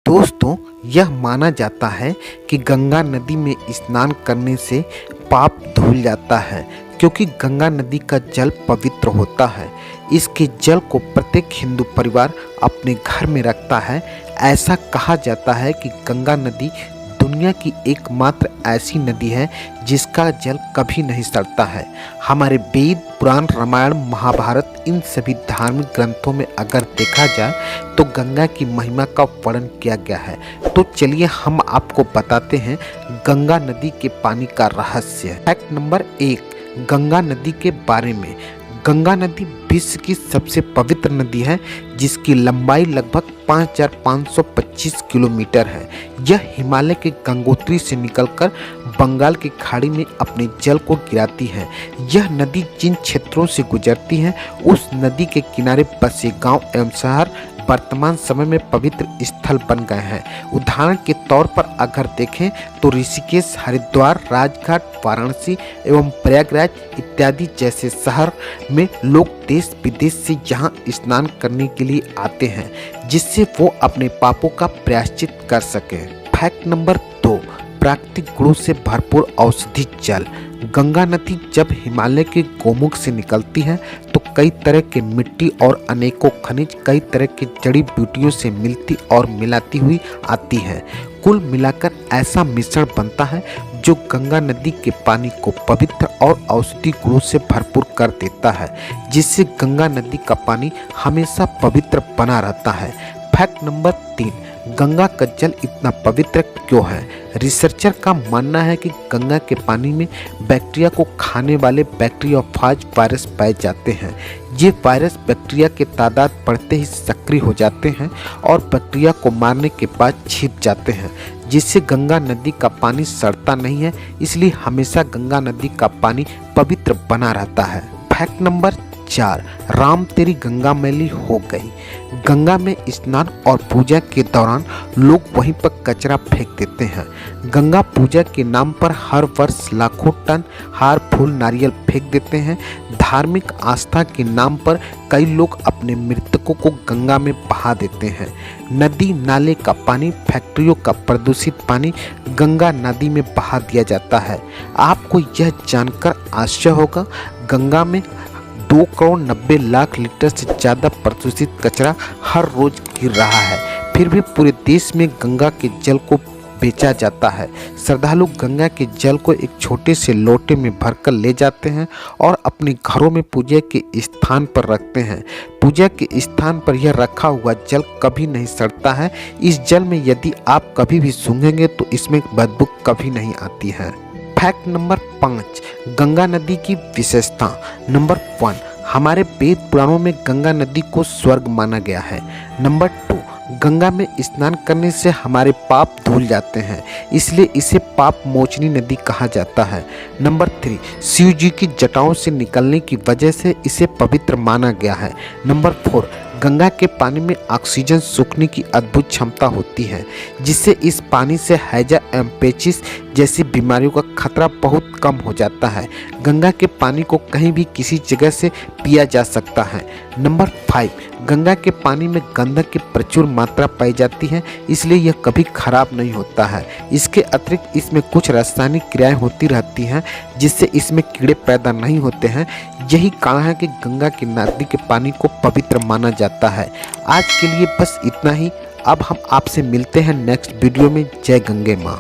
दोस्तों, यह माना जाता है कि गंगा नदी में स्नान करने से पाप धुल जाता है, क्योंकि गंगा नदी का जल पवित्र होता है। इसके जल को प्रत्येक हिंदू परिवार अपने घर में रखता है। ऐसा कहा जाता है कि गंगा नदी दुनिया की एकमात्र ऐसी नदी है जिसका जल कभी नहीं सड़ता है। हमारे वेद, पुराण, रामायण, महाभारत, इन सभी धार्मिक ग्रंथों में अगर देखा जाए तो गंगा की महिमा का वर्णन किया गया है। तो चलिए हम आपको बताते हैं गंगा नदी के पानी का रहस्य। फैक्ट नंबर 1, गंगा नदी के बारे में। गंगा नदी विश्व की सबसे पवित्र नदी है, जिसकी लंबाई लगभग 5525 किलोमीटर है। यह हिमालय के गंगोत्री से निकलकर बंगाल की खाड़ी में अपने जल को गिराती है। यह नदी जिन क्षेत्रों से गुजरती है, उस नदी के किनारे बसे गांव एवं शहर वर्तमान समय में पवित्र स्थल बन गए हैं। उदाहरण के तौर पर अगर देखें तो ऋषिकेश, हरिद्वार, राजघाट, वाराणसी एवं प्रयागराज इत्यादि जैसे शहर में लोग देश विदेश से यहाँ स्नान करने के लिए आते हैं, जिससे वो अपने पापों का प्रायश्चित कर सकें। फैक्ट नंबर 2, प्राकृतिक गुणों से भरपूर औषधि जल। गंगा नदी जब हिमालय के गोमुख से निकलती है तो कई तरह के मिट्टी और अनेकों खनिज कई तरह की जड़ी बूटियों से मिलती और मिलाती हुई आती है। कुल मिलाकर ऐसा मिश्रण बनता है जो गंगा नदी के पानी को पवित्र और औषधि गुणों से भरपूर कर देता है, जिससे गंगा नदी का पानी हमेशा पवित्र बना रहता है। फैक्ट नंबर 3, गंगा का जल इतना पवित्र क्यों है? रिसर्चर का मानना है कि गंगा के पानी में बैक्टीरिया को खाने वाले बैक्टीरियोफाज वायरस पाए जाते हैं। ये वायरस बैक्टीरिया के तादाद बढ़ते ही सक्रिय हो जाते हैं और बैक्टीरिया को मारने के बाद छिप जाते हैं, जिससे गंगा नदी का पानी सड़ता नहीं है। इसलिए हमेशा गंगा नदी का पानी पवित्र बना रहता है। फैक्ट नंबर 4, राम तेरी गंगा मैली हो गई। गंगा में स्नान और पूजा के दौरान लोग वहीं पर कचरा फेंक देते हैं। गंगा पूजा के नाम पर हर वर्ष लाखों टन हार, फूल, नारियल फेंक देते हैं। धार्मिक आस्था के नाम पर कई लोग अपने मृतकों को गंगा में बहा देते हैं। नदी नाले का पानी, फैक्ट्रियों का प्रदूषित पानी गंगा नदी में बहा दिया जाता है। आपको यह जानकर आश्चर्य होगा, गंगा में 2 करोड़ 90 लाख लीटर से ज़्यादा प्रदूषित कचरा हर रोज गिर रहा है। फिर भी पूरे देश में गंगा के जल को बेचा जाता है। श्रद्धालु गंगा के जल को एक छोटे से लोटे में भरकर ले जाते हैं और अपने घरों में पूजा के स्थान पर रखते हैं। पूजा के स्थान पर यह रखा हुआ जल कभी नहीं सड़ता है। इस जल में यदि आप कभी भी सूंघेंगे तो इसमें बदबू कभी नहीं आती है। फैक्ट नंबर 5, गंगा नदी की विशेषता। नंबर 1, हमारे वेद पुराणों में गंगा नदी को स्वर्ग माना गया है। नंबर 2, गंगा में स्नान करने से हमारे पाप धुल जाते हैं, इसलिए इसे पाप मोचनी नदी कहा जाता है। नंबर 3, शिव जी की जटाओं से निकलने की वजह से इसे पवित्र माना गया है। नंबर 4, गंगा के पानी में ऑक्सीजन सोखने की अद्भुत क्षमता होती है, जिससे इस पानी से हैजा एवं पेचिश जैसी बीमारियों का खतरा बहुत कम हो जाता है। गंगा के पानी को कहीं भी किसी जगह से पिया जा सकता है। नंबर 5, गंगा के पानी में गंधक की प्रचुर मात्रा पाई जाती है, इसलिए यह कभी खराब नहीं होता है। इसके अतिरिक्त इसमें कुछ रासायनिक क्रियाएं होती रहती हैं, जिससे इसमें कीड़े पैदा नहीं होते हैं। यही कारण है कि गंगा की नदी के पानी को पवित्र माना जाता है। आज के लिए बस इतना ही। अब हम आपसे मिलते हैं नेक्स्ट वीडियो में। जय गंगे माँ।